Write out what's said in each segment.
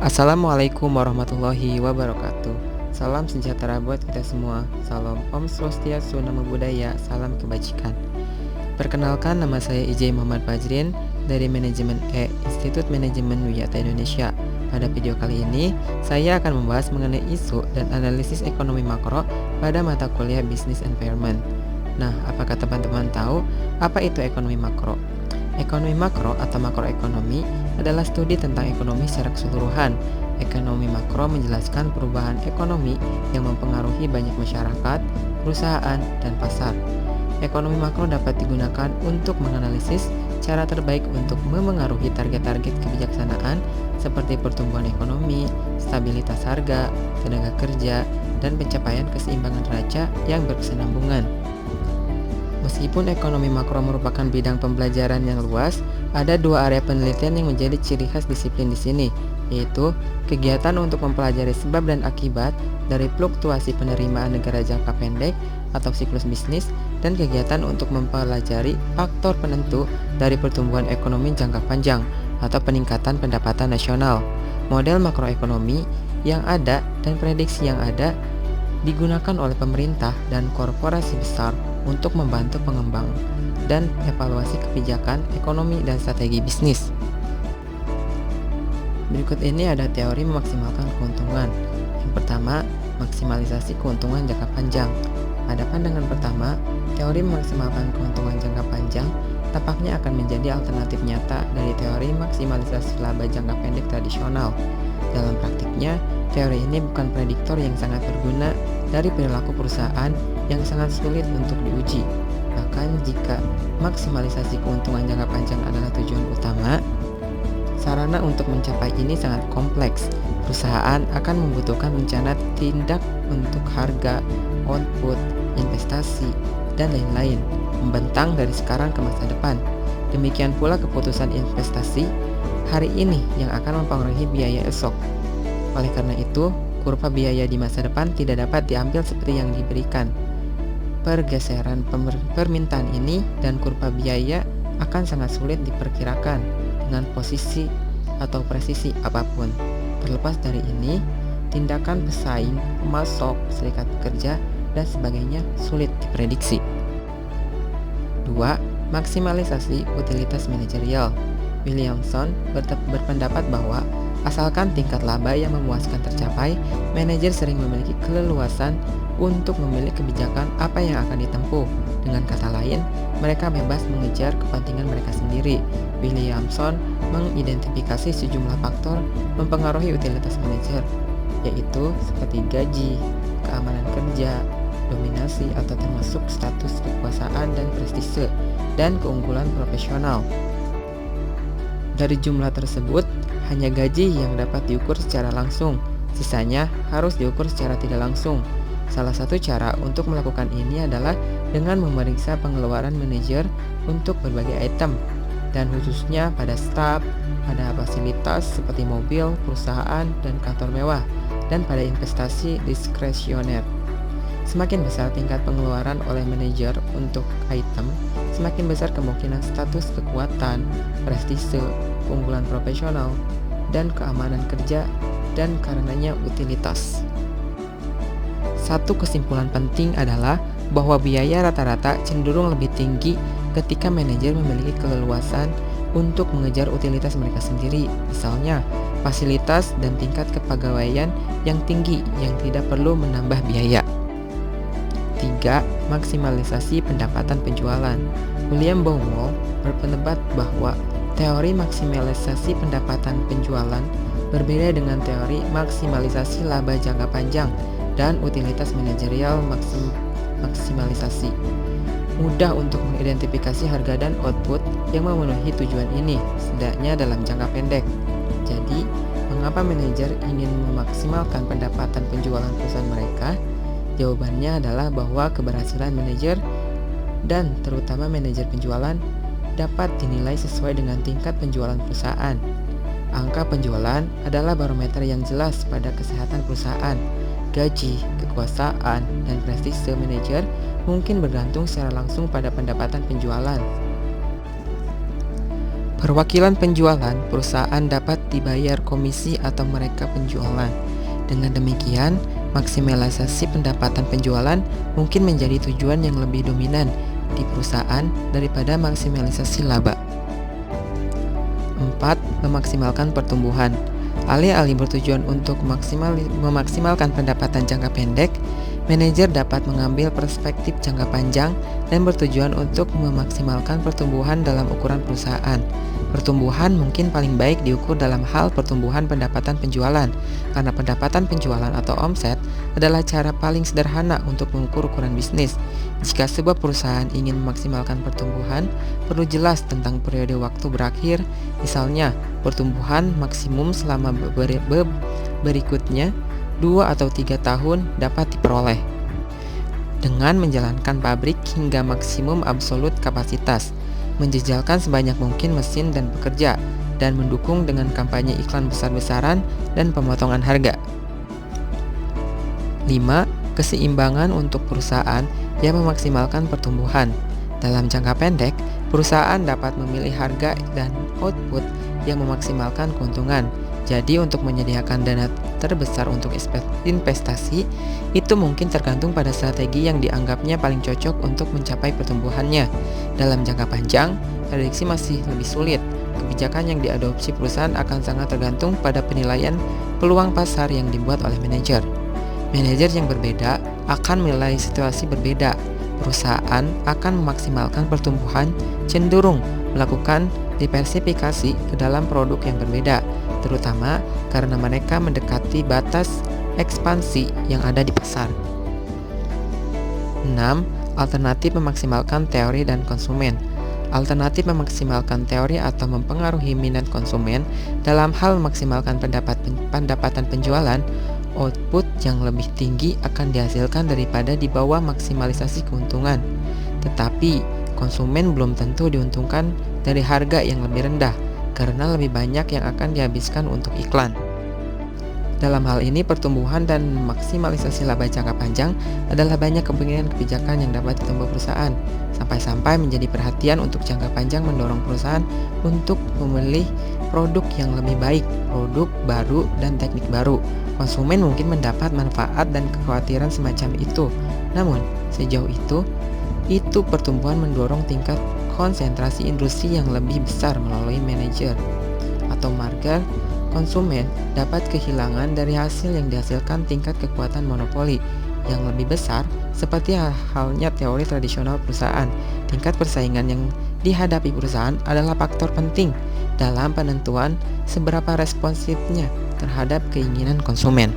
Assalamualaikum warahmatullahi wabarakatuh. Salam sejahtera buat kita semua. Salam Om Swastiastu, Namo Buddhaya, salam kebajikan. Perkenalkan, nama saya IJ Muhammad Fajrin dari Manajemen Institut Manajemen Wiyata Indonesia. Pada video kali ini, saya akan membahas mengenai isu dan analisis ekonomi makro pada mata kuliah Business Environment. Nah, apakah teman-teman tahu apa itu ekonomi makro? Ekonomi makro atau makroekonomi adalah studi tentang ekonomi secara keseluruhan. Ekonomi makro menjelaskan perubahan ekonomi yang mempengaruhi banyak masyarakat, perusahaan, dan pasar. Ekonomi makro dapat digunakan untuk menganalisis cara terbaik untuk memengaruhi target-target kebijaksanaan seperti pertumbuhan ekonomi, stabilitas harga, tenaga kerja, dan pencapaian keseimbangan neraca yang berkesinambungan. Meskipun ekonomi makro merupakan bidang pembelajaran yang luas, ada dua area penelitian yang menjadi ciri khas disiplin di sini, yaitu kegiatan untuk mempelajari sebab dan akibat dari fluktuasi penerimaan negara jangka pendek atau siklus bisnis, dan kegiatan untuk mempelajari faktor penentu dari pertumbuhan ekonomi jangka panjang atau peningkatan pendapatan nasional. Model makroekonomi yang ada dan prediksi yang ada digunakan oleh pemerintah dan korporasi besar untuk membantu pengembang dan evaluasi kebijakan ekonomi dan strategi bisnis. Berikut ini ada teori memaksimalkan keuntungan. Yang pertama, maksimalisasi keuntungan jangka panjang. Pada pandangan pertama, teori memaksimalkan keuntungan jangka panjang tampaknya akan menjadi alternatif nyata dari teori maksimalisasi laba jangka pendek tradisional. Dalam praktiknya, teori ini bukan prediktor yang sangat berguna dari perilaku perusahaan yang sangat sulit untuk diuji. Bahkan jika maksimalisasi keuntungan jangka panjang adalah tujuan utama, sarana untuk mencapai ini sangat kompleks. Perusahaan akan membutuhkan rencana tindak untuk harga, output, investasi, dan lain-lain, membentang dari sekarang ke masa depan. Demikian pula keputusan investasi hari ini yang akan mempengaruhi biaya esok. Oleh karena itu, kurva biaya di masa depan tidak dapat diambil seperti yang diberikan. Pergeseran permintaan ini dan kurva biaya akan sangat sulit diperkirakan dengan posisi atau presisi apapun. Terlepas dari ini, tindakan pesaing, pemasok, serikat pekerja, dan sebagainya sulit diprediksi. 2. Maksimalisasi utilitas manajerial. Williamson berpendapat bahwa asalkan tingkat laba yang memuaskan tercapai, manajer sering memiliki keleluasan untuk memilih kebijakan apa yang akan ditempuh. Dengan kata lain, mereka bebas mengejar kepentingan mereka sendiri. Williamson mengidentifikasi sejumlah faktor mempengaruhi utilitas manajer, yaitu seperti gaji, keamanan kerja, dominasi atau termasuk status kekuasaan dan prestise, dan keunggulan profesional. Dari jumlah tersebut, hanya gaji yang dapat diukur secara langsung, sisanya harus diukur secara tidak langsung. Salah satu cara untuk melakukan ini adalah dengan memeriksa pengeluaran manajer untuk berbagai item, dan khususnya pada staf, pada fasilitas seperti mobil, perusahaan, dan kantor mewah, dan pada investasi diskresioner. Semakin besar tingkat pengeluaran oleh manajer untuk item, semakin besar kemungkinan status kekuatan, prestise, keunggulan profesional, dan keamanan kerja, dan karenanya utilitas. Satu kesimpulan penting adalah bahwa biaya rata-rata cenderung lebih tinggi ketika manajer memiliki keleluasan untuk mengejar utilitas mereka sendiri, misalnya fasilitas dan tingkat kepegawaian yang tinggi yang tidak perlu menambah biaya. 3. Maksimalisasi pendapatan penjualan. William Baumol berpendapat bahwa teori maksimalisasi pendapatan penjualan berbeda dengan teori maksimalisasi laba jangka panjang dan utilitas manajerial maksimalisasi. Mudah untuk mengidentifikasi harga dan output yang memenuhi tujuan ini, setidaknya dalam jangka pendek. Jadi, mengapa manajer ingin memaksimalkan pendapatan penjualan perusahaan mereka? Jawabannya adalah bahwa keberhasilan manajer dan terutama manajer penjualan dapat dinilai sesuai dengan tingkat penjualan perusahaan. Angka penjualan adalah barometer yang jelas pada kesehatan perusahaan. Gaji, kekuasaan, dan prestise manajer mungkin bergantung secara langsung pada pendapatan penjualan. Perwakilan penjualan, perusahaan dapat dibayar komisi atau mereka penjualan. Dengan demikian, maksimalisasi pendapatan penjualan mungkin menjadi tujuan yang lebih dominan di perusahaan daripada maksimalisasi laba. 4. Memaksimalkan pertumbuhan. Alih-alih bertujuan untuk memaksimalkan pendapatan jangka pendek, manajer dapat mengambil perspektif jangka panjang dan bertujuan untuk memaksimalkan pertumbuhan dalam ukuran perusahaan. Pertumbuhan mungkin paling baik diukur dalam hal pertumbuhan pendapatan penjualan, karena pendapatan penjualan atau omset adalah cara paling sederhana untuk mengukur ukuran bisnis. Jika sebuah perusahaan ingin memaksimalkan pertumbuhan, perlu jelas tentang periode waktu berakhir, misalnya pertumbuhan maksimum selama berikutnya 2 atau 3 tahun dapat diperoleh dengan menjalankan pabrik hingga maksimum absolut kapasitas, menjejalkan sebanyak mungkin mesin dan pekerja, dan mendukung dengan kampanye iklan besar-besaran dan pemotongan harga. 5. Keseimbangan untuk perusahaan yang memaksimalkan pertumbuhan. Dalam jangka pendek, perusahaan dapat memilih harga dan output yang memaksimalkan keuntungan. Jadi untuk menyediakan dana terbesar untuk investasi, itu mungkin tergantung pada strategi yang dianggapnya paling cocok untuk mencapai pertumbuhannya. Dalam jangka panjang, prediksi masih lebih sulit. Kebijakan yang diadopsi perusahaan akan sangat tergantung pada penilaian peluang pasar yang dibuat oleh manajer. Manajer yang berbeda akan menilai situasi berbeda. Perusahaan akan memaksimalkan pertumbuhan cenderung melakukan diversifikasi ke dalam produk yang berbeda, terutama karena mereka mendekati batas ekspansi yang ada di pasar. 6. Alternatif memaksimalkan teori dan konsumen. Alternatif memaksimalkan teori atau mempengaruhi minat konsumen dalam hal memaksimalkan pendapatan penjualan, output yang lebih tinggi akan dihasilkan daripada di bawah maksimalisasi keuntungan. Tetapi, konsumen belum tentu diuntungkan dari harga yang lebih rendah, karena lebih banyak yang akan dihabiskan untuk iklan. Dalam hal ini, pertumbuhan dan maksimalisasi laba jangka panjang adalah banyak kemungkinan kebijakan yang dapat ditempuh perusahaan, sampai-sampai menjadi perhatian untuk jangka panjang mendorong perusahaan untuk memilih produk yang lebih baik, produk baru, dan teknik baru. Konsumen mungkin mendapat manfaat dan kekhawatiran semacam itu. Namun, sejauh itu pertumbuhan mendorong tingkat konsentrasi industri yang lebih besar melalui manajer atau market. Konsumen dapat kehilangan dari hasil yang dihasilkan tingkat kekuatan monopoli yang lebih besar, seperti halnya teori tradisional perusahaan. Tingkat persaingan yang dihadapi perusahaan adalah faktor penting dalam penentuan seberapa responsifnya terhadap keinginan konsumen.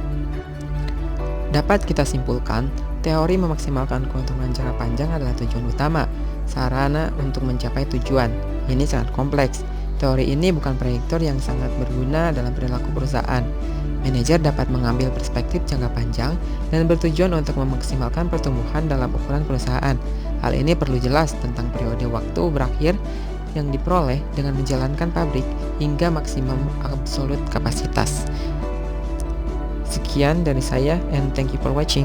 Dapat kita simpulkan, teori memaksimalkan keuntungan jangka panjang adalah tujuan utama, sarana untuk mencapai tujuan. Ini sangat kompleks. Teori ini bukan prediktor yang sangat berguna dalam perilaku perusahaan. Manajer dapat mengambil perspektif jangka panjang dan bertujuan untuk memaksimalkan pertumbuhan dalam ukuran perusahaan. Hal ini perlu jelas tentang periode waktu berakhir yang diperoleh dengan menjalankan pabrik hingga maksimum absolut kapasitas. Sekian dari saya, and thank you for watching.